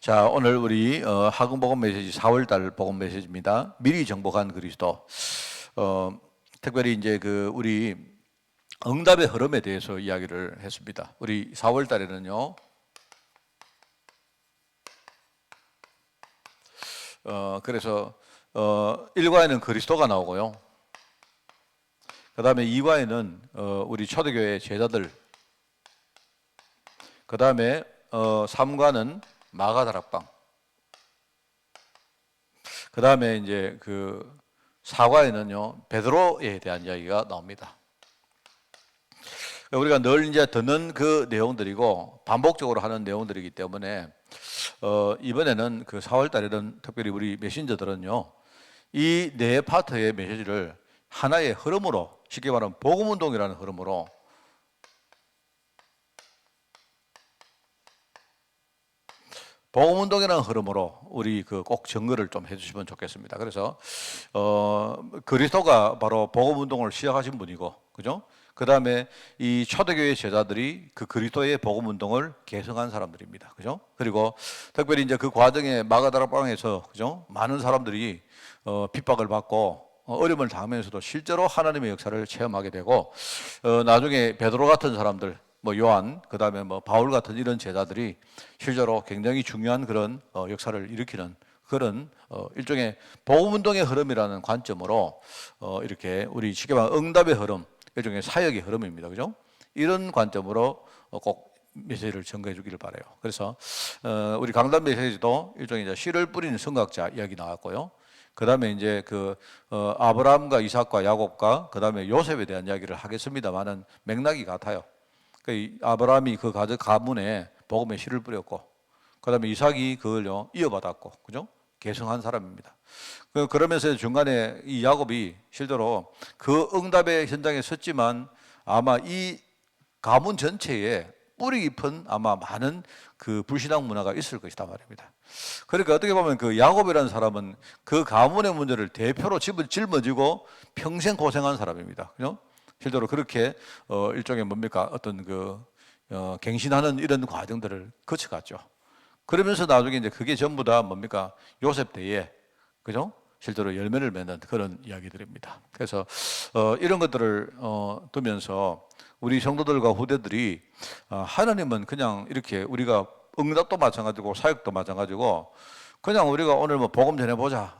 자, 오늘 우리 학응 복음 메시지 4월달 복음 메시지입니다. 미리 정복한 그리스도. 특별히 이제 우리 응답의 흐름에 대해서 이야기를 했습니다. 우리 4월달에는요. 그래서 1과에는 그리스도가 나오고요. 그 다음에 2과에는 우리 초대교회 제자들. 그 다음에 3과는 마가다락방. 그 다음에 이제 4과에는요, 베드로에 대한 이야기가 나옵니다. 우리가 늘 이제 듣는 그 내용들이고 반복적으로 하는 내용들이기 때문에 이번에는 4월 달에는 특별히 우리 메신저들은요, 이 네 파트의 메시지를 하나의 흐름으로, 쉽게 말하면 복음운동이라는 흐름으로 복음운동이라는 흐름으로 우리 꼭 정거를 좀 해주시면 좋겠습니다. 그래서 그리스도가 바로 복음운동을 시작하신 분이고, 그죠? 그 다음에 이 초대교회 제자들이 그 그리스도의 복음운동을 계승한 사람들입니다. 그죠? 그리고 특별히 이제 그 과정에 마가다락방에서, 그죠? 많은 사람들이 핍박을 받고 어려움을 당하면서도 실제로 하나님의 역사를 체험하게 되고, 나중에 베드로 같은 사람들, 요한, 그 다음에 바울 같은 이런 제자들이 실제로 굉장히 중요한 그런 역사를 일으키는 그런 일종의 복음운동의 흐름이라는 관점으로 이렇게 우리 쉽게 말하면 응답의 흐름, 일종의 사역의 흐름입니다. 그죠? 이런 관점으로 꼭 메시지를 전거해 주기를 바라요. 그래서 우리 강단 메시지도 일종의 이제 씨를 뿌리는 선각자 이야기 나왔고요. 그 다음에 이제 아브라함과 이삭과 야곱과 그 다음에 요셉에 대한 이야기를 하겠습니다만은 맥락이 같아요. 아브라함이 그 가문에 복음의 씨를 뿌렸고, 그 다음에 이삭이 그걸요 이어받았고, 그죠? 계승한 사람입니다. 그러면서 중간에 이 야곱이 실제로 그 응답의 현장에 섰지만 아마 이 가문 전체에 뿌리 깊은 아마 많은 불신앙 문화가 있을 것이다 말입니다. 그러니까 어떻게 보면 야곱이라는 사람은 그 가문의 문제를 대표로 짊어지고 평생 고생한 사람입니다. 그죠? 실제로 그렇게 일종의 어떤 갱신하는 이런 과정들을 거쳐갔죠. 그러면서 나중에 이제 그게 전부 다 요셉 때에, 그죠? 실제로 열매를 맺는 그런 이야기들입니다. 그래서 이런 것들을 두면서 우리 성도들과 후대들이 하나님은 그냥 이렇게 우리가 응답도 마찬가지고 사역도 마찬가지고 그냥 우리가 오늘 복음 전해보자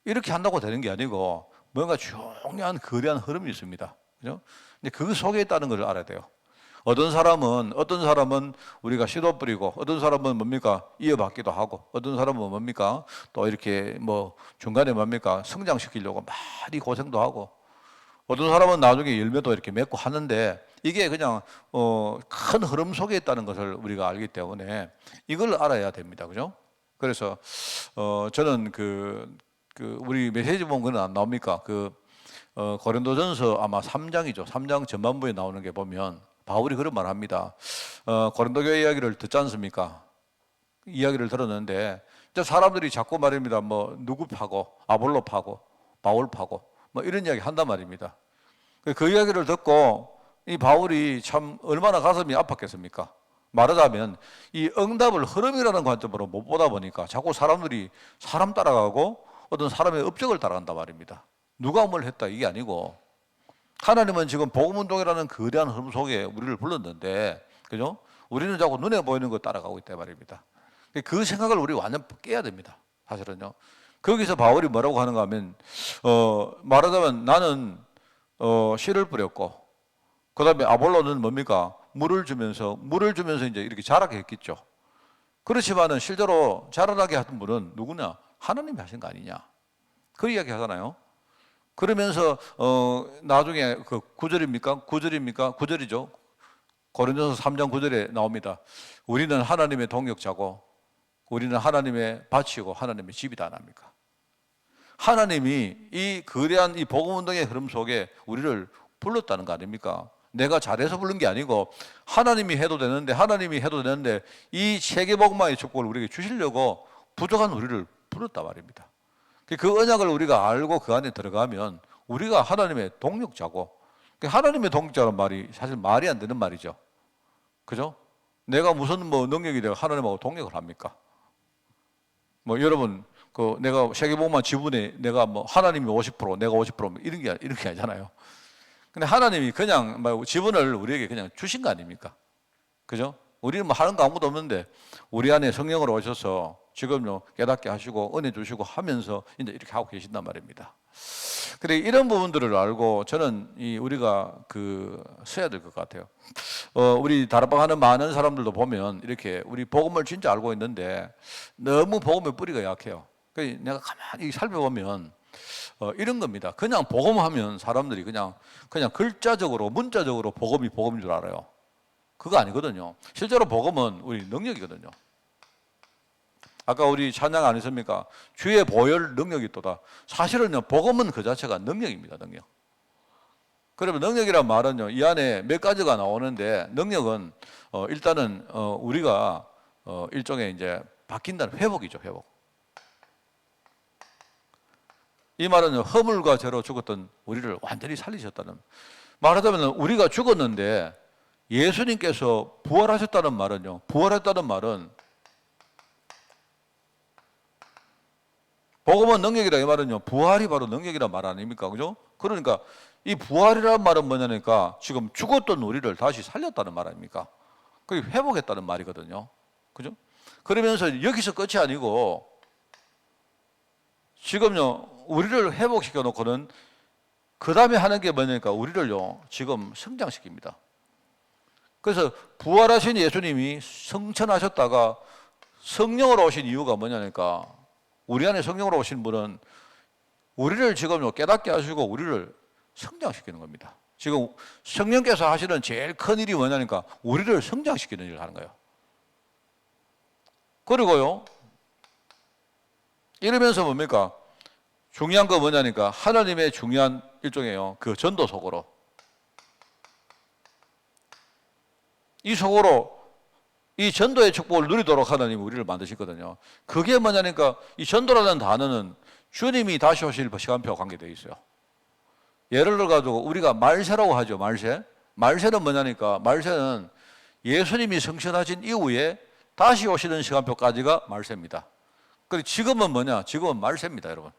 이렇게 한다고 되는 게 아니고 뭔가 중요한 거대한 흐름이 있습니다. 그죠? 근데 그 속에 있다는 걸 알아야 돼요. 어떤 사람은 우리가 씨도 뿌리고, 어떤 사람은 이어받기도 하고, 어떤 사람은 또 이렇게 중간에 성장시키려고 많이 고생도 하고, 어떤 사람은 나중에 열매도 이렇게 맺고 하는데, 이게 그냥 큰 흐름 속에 있다는 것을 우리가 알기 때문에 이걸 알아야 됩니다. 그죠? 그래서 저는 우리 메시지 본 거는 안 나옵니까? 고린도전서 아마 3장이죠. 3장 전반부에 나오는 게 보면 바울이 그런 말 합니다. 고린도 교회 이야기를 듣지 않습니까? 이야기를 들었는데 사람들이 자꾸 말입니다. 누구 파고, 아볼로 파고, 바울 파고 이런 이야기 한단 말입니다. 그 이야기를 듣고 이 바울이 참 얼마나 가슴이 아팠겠습니까? 말하자면 이 응답을 흐름이라는 관점으로 못 보다 보니까 자꾸 사람들이 사람 따라가고 어떤 사람의 업적을 따라간단 말입니다. 누가 뭘 했다 이게 아니고 하나님은 지금 복음운동이라는 거대한 흐름 속에 우리를 불렀는데, 그죠? 우리는 자꾸 눈에 보이는 거 따라가고 있단 말입니다. 그 생각을 우리 완전 깨야 됩니다. 사실은요. 거기서 바울이 뭐라고 하는가 하면 말하자면 나는 씨를 뿌렸고, 그 다음에 아볼로는 물을 주면서 이제 이렇게 자라게 했겠죠. 그렇지만은 실제로 자라나게 하던 분은 누구냐? 하나님이 하신 거 아니냐? 그 이야기 하잖아요. 그러면서 나중에 9절입니까? 9절이죠. 고린도서 3장 9절에 나옵니다. 우리는 하나님의 동역자고 우리는 하나님의 밭이고 하나님의 집이다 안 합니까? 하나님이 이 거대한 이 복음운동의 흐름 속에 우리를 불렀다는 거 아닙니까? 내가 잘해서 부른 게 아니고 하나님이 해도 되는데 이 세계복음화의 축복을 우리에게 주시려고 부족한 우리를 불렀단 말입니다. 그 언약을 우리가 알고 그 안에 들어가면 우리가 하나님의 동역자고, 하나님의 동역자라는 말이 사실 말이 안 되는 말이죠. 그죠? 내가 무슨 능력이 되고 하나님하고 동역을 합니까? 뭐 여러분 내가 세계복음화 지분에 내가 뭐 하나님이 50% 내가 50% 이런 게 아니잖아요. 근데 하나님이 그냥 뭐 지분을 우리에게 그냥 주신 거 아닙니까? 그죠? 우리는 뭐 하는 거 아무것도 없는데 우리 안에 성령으로 오셔서 지금요 깨닫게 하시고 은혜 주시고 하면서 이제 이렇게 하고 계신단 말입니다. 그래 이런 부분들을 알고 저는 우리가 써야 될 것 같아요. 우리 다락방 하는 많은 사람들도 보면 이렇게 우리 복음을 진짜 알고 있는데 너무 복음의 뿌리가 약해요. 그래서 내가 가만히 살펴보면 이런 겁니다. 그냥 복음하면 사람들이 그냥 글자적으로 문자적으로 복음인 줄 알아요. 그거 아니거든요. 실제로 복음은 우리 능력이거든요. 아까 우리 찬양 안 했습니까? 주의 보혈 능력이 있도다. 사실은요, 복음은 그 자체가 능력입니다, 능력. 그러면 능력이란 말은요, 이 안에 몇 가지가 나오는데, 능력은, 일단은, 우리가, 일종의 이제 바뀐다는 회복이죠, 회복. 이 말은 허물과 죄로 죽었던 우리를 완전히 살리셨다는. 말하자면 우리가 죽었는데, 예수님께서 부활하셨다는 말은요, 부활했다는 말은 복음은 능력이라 이 말은요, 부활이 바로 능력이란 말 아닙니까? 그죠? 그러니까 이 부활이라는 말은 뭐냐니까 지금 죽었던 우리를 다시 살렸다는 말 아닙니까? 그게 회복했다는 말이거든요. 그죠? 그러면서 여기서 끝이 아니고 지금요, 우리를 회복시켜 놓고는 그 다음에 하는 게 뭐냐니까 우리를요, 지금 성장시킵니다. 그래서 부활하신 예수님이 성천하셨다가 성령으로 오신 이유가 뭐냐니까 우리 안에 성령으로 오신 분은 우리를 지금 깨닫게 하시고 우리를 성장시키는 겁니다. 지금 성령께서 하시는 제일 큰 일이 뭐냐니까 우리를 성장시키는 일을 하는 거예요. 그리고요, 이러면서 뭡니까? 중요한 거 뭐냐니까 하나님의 중요한 일종의 그 전도 속으로 이 속으로 이 전도의 축복을 누리도록 하나님이 우리를 만드시거든요. 그게 뭐냐니까 이 전도라는 단어는 주님이 다시 오실 시간표와 관계되어 있어요. 예를 들어가지고 우리가 말세라고 하죠. 말세. 말세는 뭐냐니까 말세는 예수님이 성천하신 이후에 다시 오시는 시간표까지가 말세입니다. 그리고 지금은 뭐냐? 지금은 말세입니다, 여러분.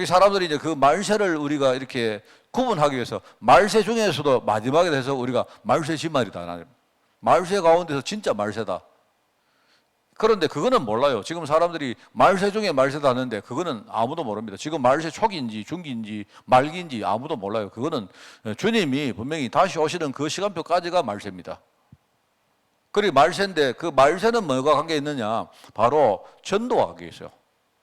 사람들이 이제 그 말세를 우리가 이렇게 구분하기 위해서 말세 중에서도 마지막에 대해서 우리가 말세 지말이다. 말세 가운데서 진짜 말세다. 그런데 그거는 몰라요. 지금 사람들이 말세 중에 말세다 하는데 그거는 아무도 모릅니다. 지금 말세 초기인지 중기인지 말기인지 아무도 몰라요. 그거는 주님이 분명히 다시 오시는 그 시간표까지가 말세입니다. 그리고 말세인데 그 말세는 뭐가 관계 있느냐? 바로 전도와 관계 있어요.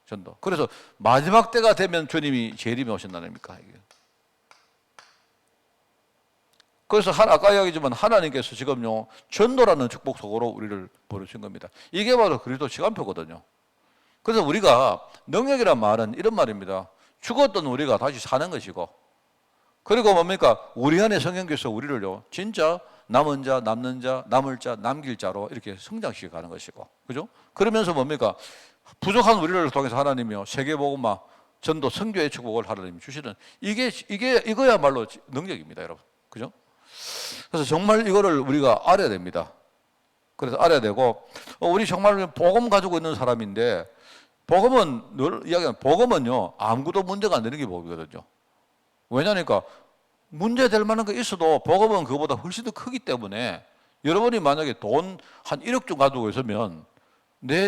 전도. 그래서 마지막 때가 되면 주님이 재림에 오신다는 겁니까? 그래서 아까 이야기지만 하나님께서 지금요 전도라는 축복 속으로 우리를 부르신 겁니다. 이게 바로 그리스도 시간표거든요. 그래서 우리가 능력이란 말은 이런 말입니다. 죽었던 우리가 다시 사는 것이고, 그리고 뭡니까? 우리 안에 성령께서 우리를요 진짜 남은 자, 남는 자, 남을 자, 남길 자로 이렇게 성장시켜 가는 것이고, 그죠? 그러면서 뭡니까? 부족한 우리를 통해서 하나님이요 세계복음화 전도 선교의 축복을 하나님이 주시는 이거야말로 능력입니다, 여러분. 그죠? 그래서 정말 이거를 우리가 알아야 됩니다. 그래서 알아야 되고, 우리 정말 복음 가지고 있는 사람인데, 복음은 늘 이야기하면 복음은요 아무것도 문제가 안 되는 게 복음이거든요. 왜냐니까 문제 될 만한 거 있어도 복음은 그거보다 훨씬 더 크기 때문에 여러분이 만약에 돈 한 1억 좀 가지고 있으면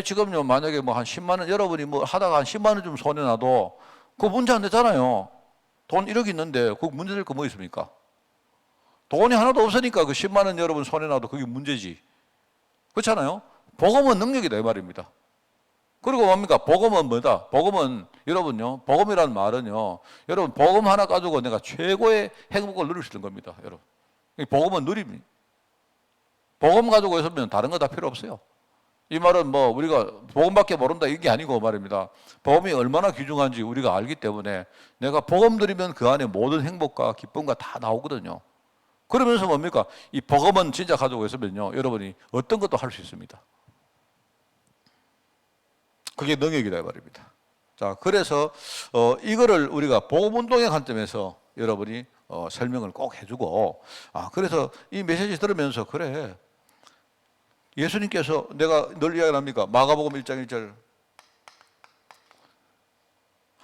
지금요 만약에 뭐 한 10만 원 여러분이 뭐 하다가 한 10만 원 좀 손에 놔도 그거 문제 안 되잖아요. 돈 1억 있는데 그거 문제 될 거 뭐 있습니까? 돈이 하나도 없으니까 그 10만 원 여러분 손에 놔도 그게 문제지. 그렇잖아요? 복음은 능력이다 이 말입니다. 그리고 뭡니까? 복음은 뭐다? 복음은 여러분요. 복음이라는 말은요. 여러분 복음 하나 가지고 내가 최고의 행복을 누릴 수 있는 겁니다. 여러분. 복음은 누립니다. 복음 가지고 있으면 다른 거 다 필요 없어요. 이 말은 뭐 우리가 복음밖에 모른다 이게 아니고 말입니다. 복음이 얼마나 귀중한지 우리가 알기 때문에 내가 복음 드리면 그 안에 모든 행복과 기쁨과 다 나오거든요. 그러면서 뭡니까? 이 복음은 진짜 가지고 있으면요. 여러분이 어떤 것도 할 수 있습니다. 그게 능력이다 말입니다. 자, 그래서 이거를 우리가 복음운동의 관점에서 여러분이 설명을 꼭 해주고, 그래서 이 메시지 들으면서 그래 예수님께서 내가 늘 이야기합니까? 마가복음 1장 1절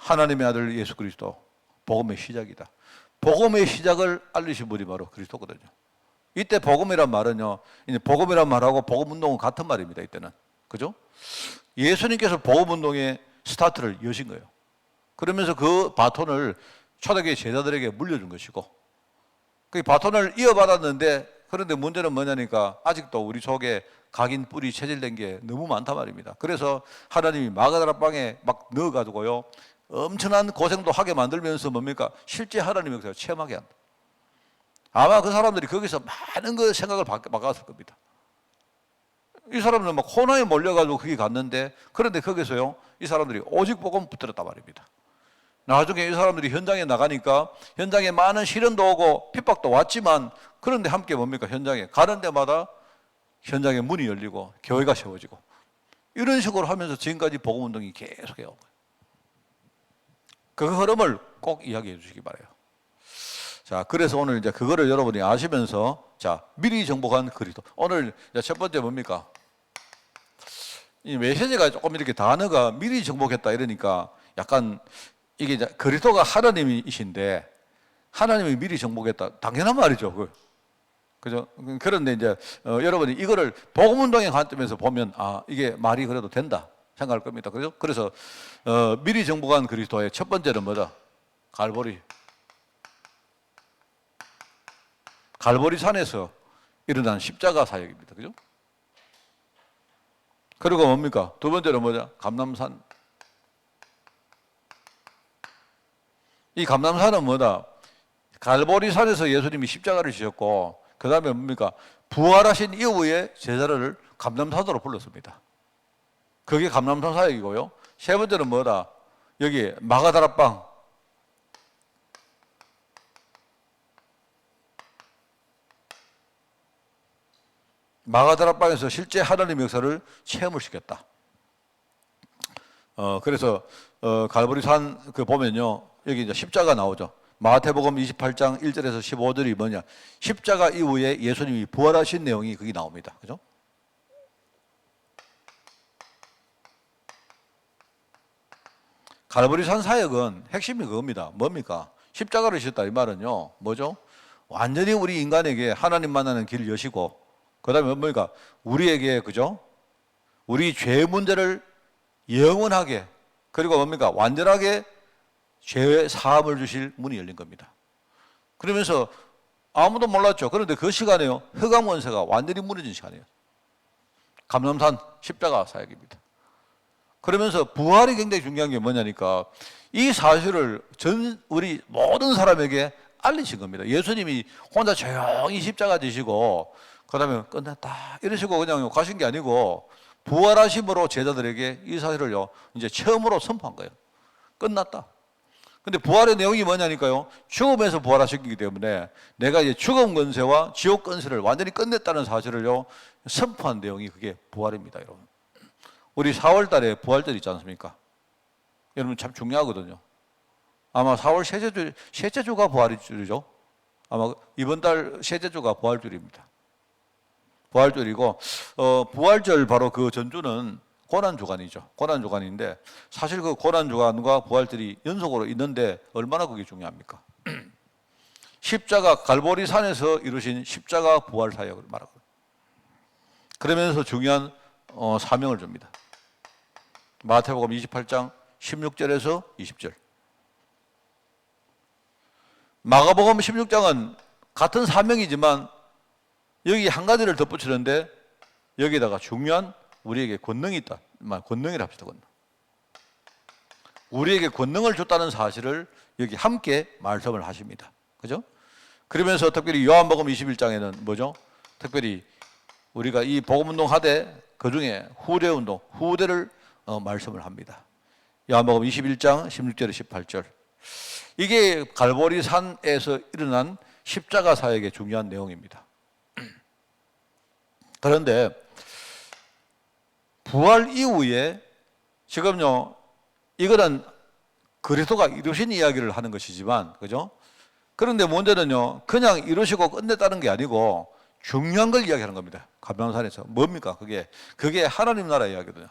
하나님의 아들 예수 그리스도, 복음의 시작이다. 복음의 시작을 알리신 분이 바로 그리스도거든요. 이때 복음이란 말은요, 이제 복음이란 말하고 복음 운동은 같은 말입니다. 이때는, 그죠? 예수님께서 복음 운동의 스타트를 여신 거예요. 그러면서 그 바톤을 초대교회 제자들에게 물려준 것이고, 그 바톤을 이어받았는데, 그런데 문제는 뭐냐니까 아직도 우리 속에 각인 뿌리 체질된 게 너무 많단 말입니다. 그래서 하나님이 마가다락방에 막 넣어가지고요, 엄청난 고생도 하게 만들면서 뭡니까? 실제 하나님의 역사를 체험하게 한다. 아마 그 사람들이 거기서 많은 그 생각을 바꿨을 겁니다. 이 사람들은 막 호나에 몰려가지고 거기 갔는데, 그런데 거기서요, 이 사람들이 오직 복음 붙들었단 말입니다. 나중에 이 사람들이 현장에 나가니까 현장에 많은 시련도 오고 핍박도 왔지만, 그런데 함께 뭡니까? 현장에 가는 데마다 현장에 문이 열리고 교회가 세워지고, 이런 식으로 하면서 지금까지 복음 운동이 계속 해온 거예요. 그 흐름을 꼭 이야기해 주시기 바라요. 자, 그래서 오늘 이제 그거를 여러분이 아시면서, 자, 미리 정복한 그리스도. 오늘 첫 번째 뭡니까? 이 메시지가 조금 이렇게 단어가 미리 정복했다 이러니까 약간 이게 이제 그리스도가 하나님이신데 하나님이 미리 정복했다. 당연한 말이죠. 그죠? 그런데 이제 여러분이 이거를 복음 운동의 관점에서 보면, 아, 이게 말이 그래도 된다 생각할 겁니다. 그죠? 그래서 미리 정복한 그리스도의 첫 번째는 뭐다? 갈보리 산에서 일어난 십자가 사역입니다. 그죠? 그리고 뭡니까? 두 번째는 뭐냐? 감람산. 이 감람산은 뭐다? 갈보리 산에서 예수님이 십자가를 지셨고, 그 다음에 뭡니까? 부활하신 이후에 제자를 감람산으로 불렀습니다. 그게 감람산 사역이고요. 세 번째는 뭐다? 여기 마가다락방. 마가다락방에서 실제 하나님의 역사를 체험을 시켰다. 그래서 갈보리산 그 보면요, 여기 이제 십자가 나오죠. 마태복음 28장 1절에서 15절이 뭐냐? 십자가 이후에 예수님이 부활하신 내용이 거기 나옵니다. 그죠? 갈보리산 사역은 핵심이 그겁니다. 뭡니까? 십자가를 지셨다 이 말은요, 뭐죠? 완전히 우리 인간에게 하나님 만나는 길을 여시고, 그 다음에 뭡니까? 우리에게, 그죠? 우리 죄 문제를 영원하게, 그리고 뭡니까? 완전하게 죄의 사함을 주실 문이 열린 겁니다. 그러면서 아무도 몰랐죠. 그런데 그 시간에요, 흑암 원세가 완전히 무너진 시간이에요. 감람산 십자가 사역입니다. 그러면서 부활이 굉장히 중요한 게 뭐냐니까, 이 사실을 우리 모든 사람에게 알리신 겁니다. 예수님이 혼자 조용히 십자가 지시고 그 다음에 끝났다 이러시고 그냥 가신 게 아니고, 부활하심으로 제자들에게 이 사실을요 이제 처음으로 선포한 거예요. 끝났다. 근데 부활의 내용이 뭐냐니까요, 죽음에서 부활하셨기 때문에 내가 이제 죽음 권세와 지옥 권세를 완전히 끝냈다는 사실을요 선포한 내용이 그게 부활입니다. 여러분, 우리 4월 달에 부활절 있지 않습니까? 여러분 참 중요하거든요. 아마 4월 셋째 주가 부활절이죠. 아마 이번 달 셋째 주가 부활절입니다. 부활절이고, 부활절 바로 그 전주는 고난주간이죠. 고난주간인데, 사실 그 고난주간과 부활절이 연속으로 있는데 얼마나 그게 중요합니까? 십자가, 갈보리 산에서 이루신 십자가 부활 사역을 말하거든요. 그러면서 중요한 사명을 줍니다. 마태복음 28장 16절에서 20절. 마가복음 16장은 같은 사명이지만 여기 한 가지를 덧붙이는데, 여기다가 중요한 우리에게 권능이 있다. 권능이라 합시다. 권능. 우리에게 권능을 줬다는 사실을 여기 함께 말씀을 하십니다. 그죠? 그러면서 특별히 요한복음 21장에는 뭐죠? 특별히 우리가 이 복음운동 하되 그 중에 후대운동, 후대를 말씀을 합니다. 요한복음 21장 16절에 18절. 이게 갈보리 산에서 일어난 십자가 사역의 중요한 내용입니다. 그런데 부활 이후에 지금요, 이거는 그리스도가 이루신 이야기를 하는 것이지만, 그죠? 그런데 문제는요, 그냥 이루시고 끝냈다는 게 아니고 중요한 걸 이야기하는 겁니다. 감람산에서 뭡니까? 그게 하나님 나라 이야기거든요.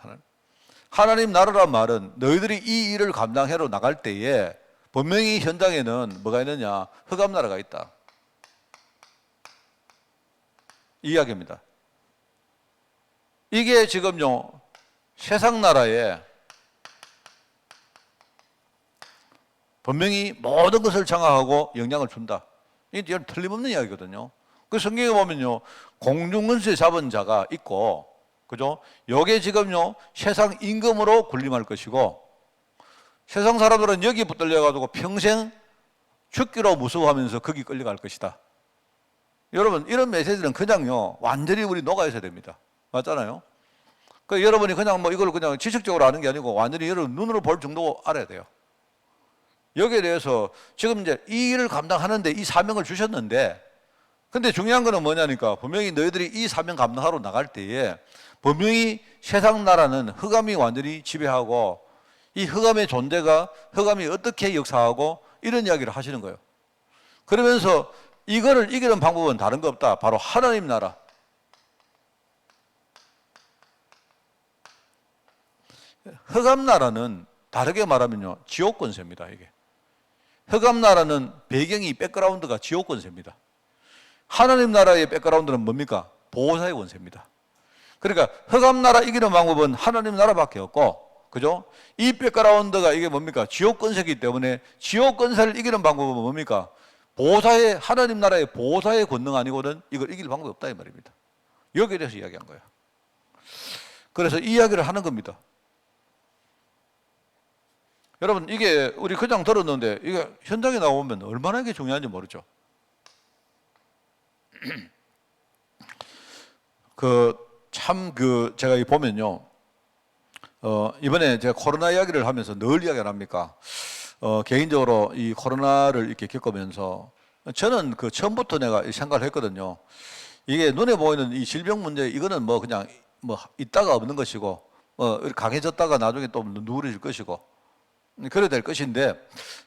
하나님 나라란 말은 너희들이 이 일을 감당하러 나갈 때에 분명히 현장에는 뭐가 있느냐? 흑암 나라가 있다. 이 이야기입니다. 이게 지금요, 세상 나라에 분명히 모든 것을 장악하고 영향을 준다. 이게 틀림없는 이야기거든요. 그 성경에 보면요, 공중근세 잡은 자가 있고, 그죠? 요게 지금요, 세상 임금으로 군림할 것이고, 세상 사람들은 여기 붙들려가지고 평생 죽기로 무서워하면서 거기 끌려갈 것이다. 여러분, 이런 메시지는 그냥요, 완전히 우리 녹아 있어야 됩니다. 맞잖아요? 그 여러분이 그냥 뭐 이걸 그냥 지식적으로 아는 게 아니고 완전히 여러분 눈으로 볼 정도 알아야 돼요. 여기에 대해서 지금 이제 이 일을 감당하는데 이 사명을 주셨는데, 근데 중요한 거는 뭐냐니까 분명히 너희들이 이 사명 감당하러 나갈 때에 분명히 세상 나라는 흑암이 완전히 지배하고 이 흑암의 존재가 흑암이 어떻게 역사하고 이런 이야기를 하시는 거예요. 그러면서 이거를 이기는 방법은 다른 거 없다. 바로 하나님 나라. 흑암 나라는 다르게 말하면요, 지옥 권세입니다. 이게 흑암 나라는 배경이 백그라운드가 지옥 권세입니다. 하나님 나라의 백그라운드는 뭡니까? 보호자의 권세입니다. 그러니까 흑암 나라 이기는 방법은 하나님 나라밖에 없고, 그죠? 이 백그라운드가 이게 뭡니까? 지옥 권세이기 때문에 지옥 권세를 이기는 방법은 뭡니까? 보호자의, 하나님 나라의 보호자의 권능 아니고는 이걸 이길 방법이 없다 이 말입니다. 여기에 대해서 이야기한 거예요. 그래서 이 이야기를 하는 겁니다. 여러분, 이게 우리 그냥 들었는데 이게 현장에 나오면 얼마나 이게 중요한지 모르죠. 제가 이 보면요, 이번에 제가 코로나 이야기를 하면서 늘 이야기를 합니까? 개인적으로 이 코로나를 이렇게 겪으면서 저는 그 처음부터 내가 생각을 했거든요. 이게 눈에 보이는 이 질병 문제, 이거는 뭐 그냥 뭐 있다가 없는 것이고, 강해졌다가 나중에 또 누그러질 것이고, 그래야 될 것인데,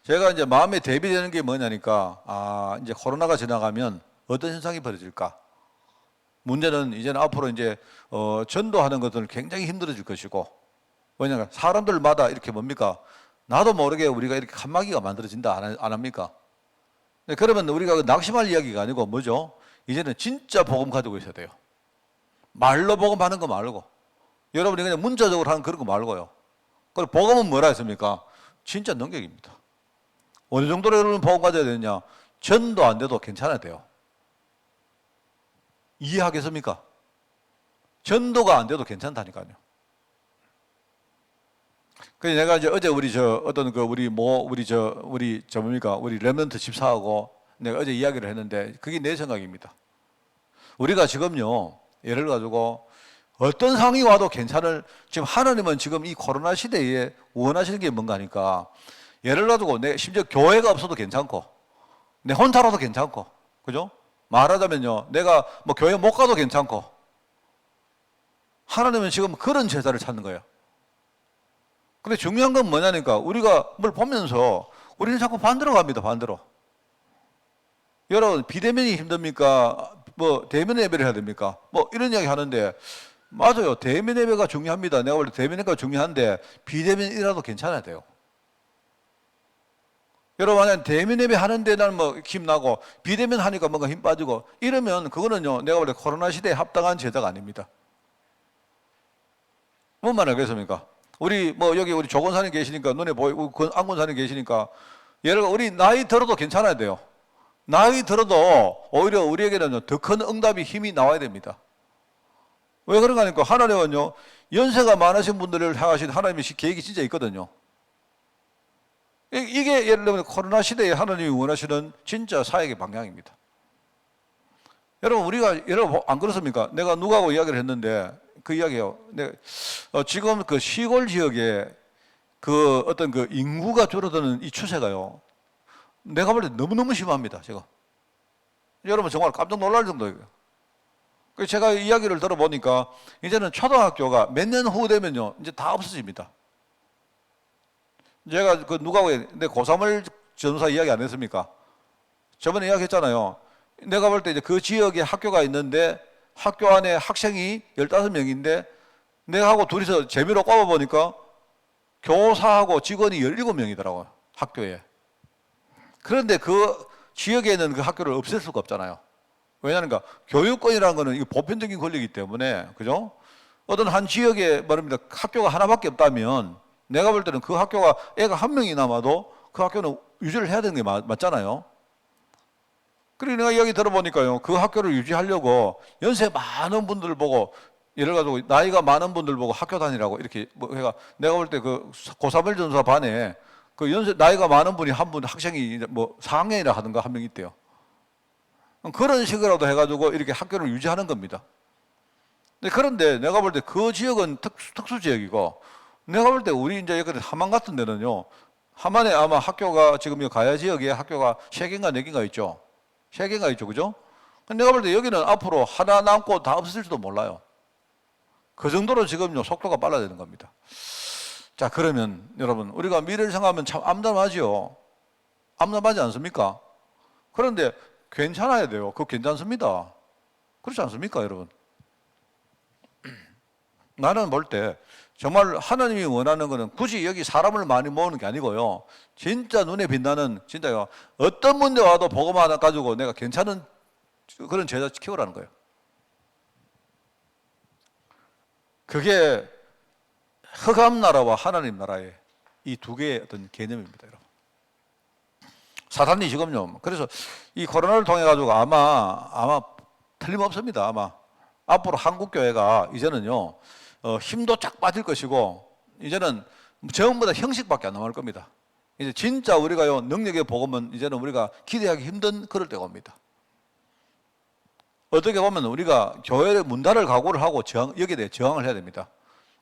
제가 이제 마음에 대비되는 게 뭐냐니까, 이제 코로나가 지나가면 어떤 현상이 벌어질까? 문제는 이제는 앞으로 이제, 전도하는 것들 굉장히 힘들어질 것이고, 왜냐하면 사람들마다 이렇게 뭡니까? 나도 모르게 우리가 이렇게 칸막이가 만들어진다, 안 합니까? 네, 그러면 우리가 낙심할 이야기가 아니고 뭐죠? 이제는 진짜 복음 가지고 있어야 돼요. 말로 복음하는 거 말고, 여러분이 그냥 문자적으로 하는 그런 거 말고요. 그리고 복음은 뭐라 했습니까? 진짜 능력입니다. 어느 정도로 여러분 복음 가져야 되느냐? 전도 안 돼도 괜찮아야 돼요. 이해하겠습니까? 전도가 안 돼도 괜찮다니까요. 그래서 내가 이제 어제 우리 우리 렘넌트 집사하고 내가 어제 이야기를 했는데 그게 내 생각입니다. 우리가 지금요, 예를 가지고 어떤 상황이 와도 괜찮을, 지금 하나님은 지금 이 코로나 시대에 원하시는 게 뭔가 하니까, 예를 가지고 내 심지어 교회가 없어도 괜찮고, 내 혼자라도 괜찮고, 그죠? 말하자면요, 내가 뭐 교회 못 가도 괜찮고, 하나님은 지금 그런 제자를 찾는 거예요. 근데 중요한 건 뭐냐니까, 우리가 뭘 보면서 우리는 자꾸 반대로 갑니다, 반대로. 여러분, 비대면이 힘듭니까? 뭐 대면 예배를 해야 됩니까? 뭐 이런 이야기 하는데, 맞아요. 대면 예배가 중요합니다. 내가 볼 때 대면 예배가 중요한데 비대면이라도 괜찮아야 돼요. 여러분, 만약 대면 예배 하는데 나는 뭐 힘나고 비대면 하니까 뭔가 힘 빠지고 이러면 그거는요, 내가 볼 때 코로나 시대에 합당한 제자가 아닙니다. 뭔 말 하겠습니까? 우리 뭐 여기 우리 조건사님 계시니까 눈에 보이고 안건사님 계시니까, 예를 들어 우리 나이 들어도 괜찮아야 돼요. 나이 들어도 오히려 우리에게는 더 큰 응답이 힘이 나와야 됩니다. 왜 그런가 하니까 하나님은요, 연세가 많으신 분들을 향하신 하나님의 계획이 진짜 있거든요. 이게 예를 들면 코로나 시대에 하나님이 원하시는 진짜 사역의 방향입니다. 여러분, 여러분 안 그렇습니까? 내가 누구하고 이야기를 했는데 그 이야기예요. 지금 그 시골 지역에 그 어떤 그 인구가 줄어드는 이 추세가요, 내가 볼 때 너무너무 심합니다, 지금. 여러분 정말 깜짝 놀랄 정도예요. 제가 이야기를 들어보니까 이제는 초등학교가 몇 년 후 되면요, 이제 다 없어집니다. 제가 그 누가고 내 고3을 전사 이야기 안 했습니까? 저번에 이야기 했잖아요. 내가 볼 때 이제 그 지역에 학교가 있는데 학교 안에 학생이 15명인데 내가 하고 둘이서 재미로 꼽아보니까 교사하고 직원이 17명이더라고요, 학교에. 그런데 그 지역에 있는 그 학교를 없앨 수가 없잖아요. 왜냐하니까 교육권이라는 거는 이거 보편적인 권리이기 때문에, 그죠? 어떤 한 지역에 말입니다, 학교가 하나밖에 없다면 내가 볼 때는 그 학교가 애가 한 명이 남아도 그 학교는 유지를 해야 되는 게 맞잖아요. 그리고 내가 이야기 들어보니까요, 그 학교를 유지하려고 연세 많은 분들 보고, 예를 가지고 나이가 많은 분들 보고 학교 다니라고 이렇게 뭐 해가, 내가 볼 때 그 고3일 전사 반에 그 연세 나이가 많은 분이 한 분 학생이 뭐 4학년이라 하던가 한 명 있대요. 그런 식으로도 해가지고 이렇게 학교를 유지하는 겁니다. 그런데 내가 볼 때 그 지역은 특수 지역이고, 내가 볼 때 우리 이제 여기 함안 같은 데는요, 함안에 아마 학교가 지금 가야 지역에 학교가 3개인가 4개인가 있죠. 3개인가 있죠, 그죠? 내가 볼 때 여기는 앞으로 하나 남고 다 없을지도 몰라요. 그 정도로 지금요 속도가 빨라지는 겁니다. 자, 그러면 여러분, 우리가 미래를 생각하면 참 암담하지요. 암담하지 않습니까? 그런데 괜찮아야 돼요. 그거 괜찮습니다. 그렇지 않습니까, 여러분? 나는 볼 때 정말 하나님이 원하는 것은 굳이 여기 사람을 많이 모으는 게 아니고요, 진짜 눈에 빛나는, 진짜요, 어떤 문제 와도 복음 하나 가지고 내가 괜찮은 그런 제자 키우라는 거예요. 그게 흑암 나라와 하나님 나라의 이 두 개의 어떤 개념입니다, 여러분. 사탄이 지금요, 그래서 이 코로나를 통해 가지고 아마 틀림없습니다. 아마 앞으로 한국 교회가 이제는요 힘도 쫙 빠질 것이고, 이제는 전부 다 형식밖에 안 남을 겁니다. 이제 진짜 우리가요 능력의 복음은 이제는 우리가 기대하기 힘든 그럴 때가 옵니다. 어떻게 보면 우리가 교회를 문단을 각오를 하고 여기에 대해 저항을 해야 됩니다.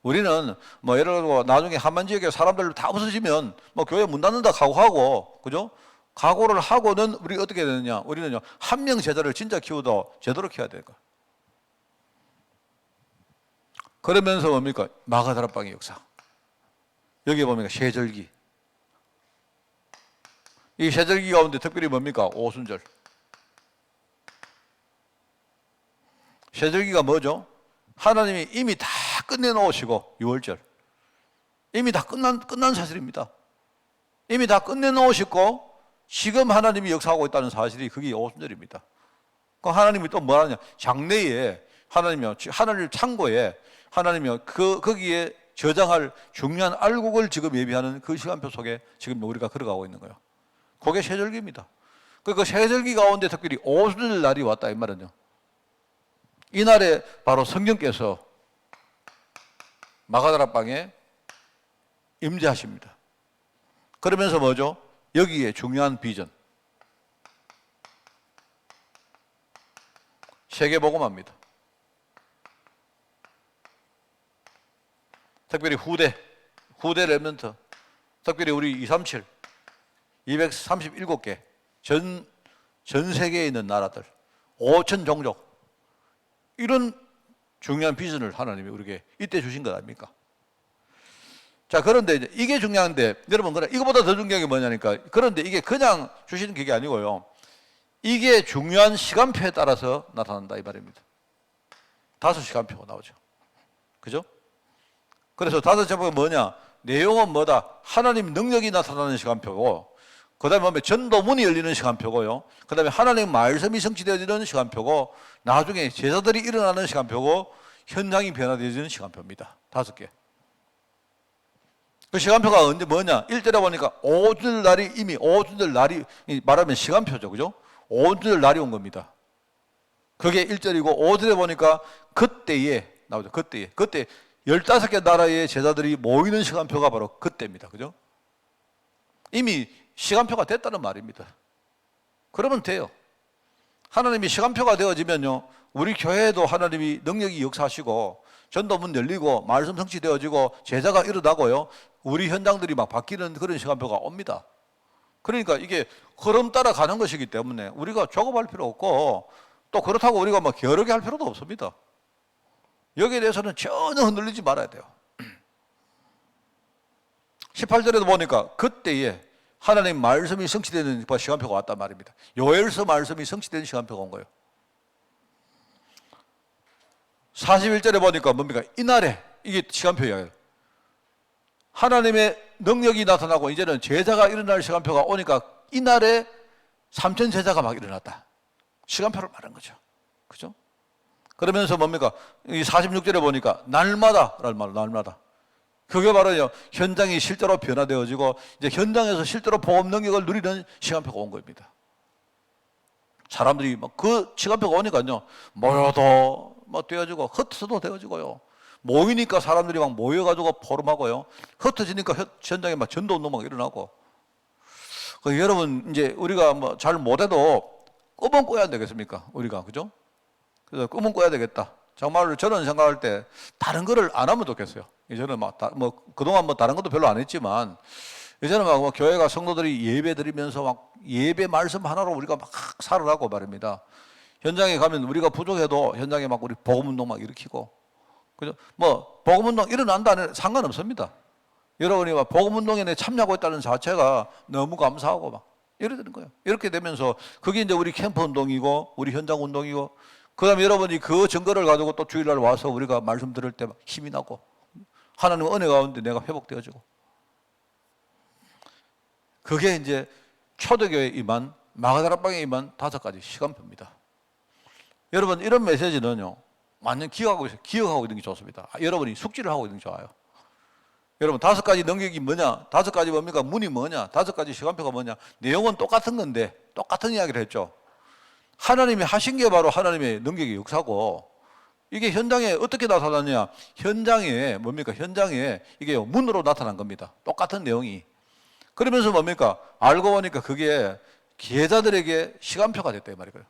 우리는 뭐 예를 들어 나중에 한만 지역에 사람들 다 없어지면 뭐 교회 문 닫는다 각오하고, 그죠? 각오를 하고는 우리 어떻게 되느냐? 우리는요 한 명 제자를 진짜 키우도 제대로 키워야 될 거예요. 그러면서 뭡니까? 마가다락방의 역사. 여기 보면 세절기. 이 세절기 가운데 특별히 뭡니까? 오순절. 세절기가 뭐죠? 하나님이 이미 다 끝내놓으시고, 6월절. 이미 다 끝난 사실입니다. 이미 다 끝내놓으시고, 지금 하나님이 역사하고 있다는 사실이 그게 오순절입니다. 그 하나님이 또 뭐 하느냐? 장래에 하나님이요, 하늘 창고에 하나님이요, 거기에 저장할 중요한 알곡을 지금 예비하는 그 시간표 속에 지금 우리가 걸어가고 있는 거예요. 그게 세절기입니다. 그 세절기 가운데 특별히 오순절 날이 왔다 이 말은요, 이날에 바로 성령께서 마가다락방에 임재하십니다. 그러면서 뭐죠? 여기에 중요한 비전, 세계복음화입니다. 특별히 후대 렘넌트, 특별히 우리 237, 237개 전 세계에 있는 나라들, 5천 종족, 이런 중요한 비전을 하나님이 우리에게 이때 주신 것 아닙니까? 자, 그런데 이제 이게 중요한데, 여러분, 이거보다 더 중요한 게 뭐냐니까, 그런데 이게 그냥 주시는 게 아니고요, 이게 중요한 시간표에 따라서 나타난다 이 말입니다. 5시간표가 나오죠. 그죠? 그래서 5시간표가 뭐냐? 내용은 뭐다? 하나님 능력이 나타나는 시간표고, 그 다음에 보면 전도문이 열리는 시간표고요, 그 다음에 하나님 말씀이 성취되어지는 시간표고, 나중에 제자들이 일어나는 시간표고, 현장이 변화되어지는 시간표입니다. 5개. 그 시간표가 언제 뭐냐? 1절에 보니까 오순절 날이, 이미 오순절 날이 말하면 시간표죠, 그죠? 오순절 날이 온 겁니다. 그게 1절이고, 5절에 보니까 그때에 나오죠. 그때 15개 나라의 제자들이 모이는 시간표가 바로 그때입니다. 그죠? 이미 시간표가 됐다는 말입니다. 그러면 돼요. 하나님이 시간표가 되어지면요, 우리 교회에도 하나님이 능력이 역사하시고, 전도문 열리고, 말씀 성취되어지고, 제자가 일어나고요, 우리 현장들이 막 바뀌는 그런 시간표가 옵니다. 그러니까 이게 흐름 따라 가는 것이기 때문에 우리가 조급할 필요 없고, 또 그렇다고 우리가 막 게으르게 할 필요도 없습니다. 여기에 대해서는 전혀 흔들리지 말아야 돼요. 18절에도 보니까 그때에 하나님 말씀이 성취되는 시간표가 왔단 말입니다. 요엘서 말씀이 성취되는 시간표가 온 거예요. 41절에 보니까 뭡니까? 이날에 이게 시간표 이야기예요. 하나님의 능력이 나타나고 이제는 제자가 일어날 시간표가 오니까 이날에 3천 제자가 막 일어났다. 시간표를 말한 거죠. 그죠? 그러면서 뭡니까? 이 46절에 보니까 날마다라는 말, 날마다. 그게 바로 현장이 실제로 변화되어지고 이제 현장에서 실제로 복음 능력을 누리는 시간표가 온 겁니다. 사람들이 막 그 시간표가 오니까요, 모여도 막 되어지고 흩어도 되어지고요. 모이니까 사람들이 막 모여가지고 포럼하고요. 흩어지니까 현장에 막 전도운동 막 일어나고. 여러분, 이제 우리가 뭐 잘 못해도 꿈은 꿔야 되겠습니까? 우리가, 그죠? 그래서 꿈은 꿔야 되겠다. 정말 저는 생각할 때 다른 거를 안 하면 좋겠어요. 이제는 그동안 다른 것도 별로 안 했지만, 이제는 교회가 성도들이 예배 드리면서 막 예배 말씀 하나로 우리가 막 살아가고 말입니다. 현장에 가면 우리가 부족해도 현장에 막 우리 복음운동 막 일으키고, 그죠? 복음운동 일어난다 안 해도 상관없습니다. 여러분이 막 복음운동에 참여하고 있다는 자체가 너무 감사하고 막 이래 되는 거예요. 이렇게 되면서 그게 이제 우리 캠프 운동이고 우리 현장 운동이고, 그 다음에 여러분이 그 증거를 가지고 또 주일날 와서 우리가 말씀 들을 때 막 힘이 나고 하나님의 은혜 가운데 내가 회복되어지고, 그게 이제 초대교회에 임한 마가다락방에 임한 5가지 시간표입니다. 여러분, 이런 메시지는요 완전 기억하고 있는 게 좋습니다. 여러분이 숙지를 하고 있는 게 좋아요. 여러분, 5가지 능력이 뭐냐? 5가지 뭡니까? 문이 뭐냐? 5가지 시간표가 뭐냐? 내용은 똑같은 건데 똑같은 이야기를 했죠. 하나님이 하신 게 바로 하나님의 능력의 역사고, 이게 현장에 어떻게 나타나냐? 현장에 뭡니까? 현장에 이게 문으로 나타난 겁니다. 똑같은 내용이. 그러면서 뭡니까? 알고 보니까 그게 기회자들에게 시간표가 됐다 이 말이에요.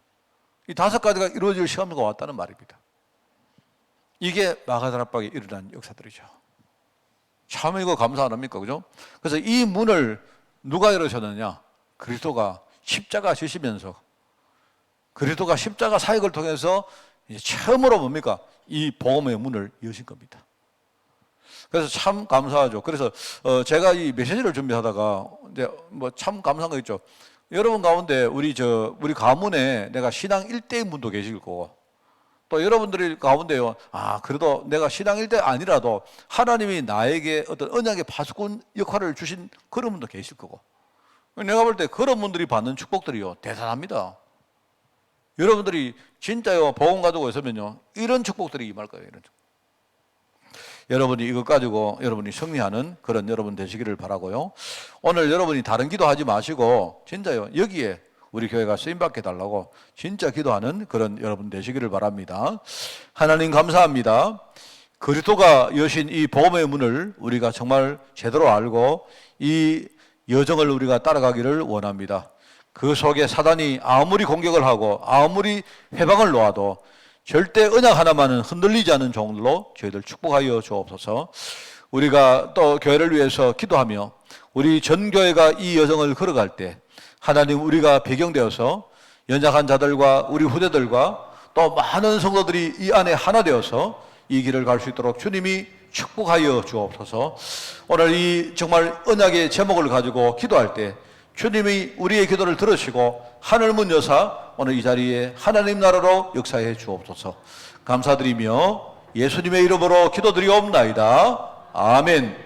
이 5가지가 이루어질 시간표가 왔다는 말입니다. 이게 마가다락방에 일어난 역사들이죠. 참 이거 감사 안 합니까? 그죠? 그래서 이 문을 누가 열으셨느냐? 그리스도가 십자가 지시면서, 그리스도가 십자가 사역을 통해서 이제 처음으로 뭡니까? 이 복음의 문을 여신 겁니다. 그래서 참 감사하죠. 그래서 제가 이 메시지를 준비하다가 이제 참 감사한 거 있죠. 여러분 가운데 우리 가문에 내가 신앙 1대인 분도 계실 거고, 또 여러분들 가운데요, 그래도 내가 신앙 1대 아니라도 하나님이 나에게 어떤 언약의 파수꾼 역할을 주신 그런 분도 계실 거고, 내가 볼 때 그런 분들이 받는 축복들이요 대단합니다. 여러분들이 진짜요 복음 가지고 있으면요 이런 축복들이 임할 거예요. 이런 축복. 여러분이 이것 가지고 여러분이 승리하는 그런 여러분 되시기를 바라고요. 오늘 여러분이 다른 기도하지 마시고 진짜요 여기에 우리 교회가 쓰임받게 달라고 진짜 기도하는 그런 여러분 되시기를 바랍니다. 하나님 감사합니다. 그리스도가 여신 이 복음의 문을 우리가 정말 제대로 알고 이 여정을 우리가 따라가기를 원합니다. 그 속에 사단이 아무리 공격을 하고 아무리 회방을 놓아도 절대 언약 하나만은 흔들리지 않는 종들로 저희들 축복하여 주옵소서. 우리가 또 교회를 위해서 기도하며 우리 전 교회가 이 여정을 걸어갈 때 하나님 우리가 배경되어서 연약한 자들과 우리 후대들과 또 많은 성도들이 이 안에 하나 되어서 이 길을 갈 수 있도록 주님이 축복하여 주옵소서. 오늘 이 정말 언약의 제목을 가지고 기도할 때 주님이 우리의 기도를 들으시고 하늘문 여사 오늘 이 자리에 하나님 나라로 역사해 주옵소서. 감사드리며 예수님의 이름으로 기도드리옵나이다. 아멘.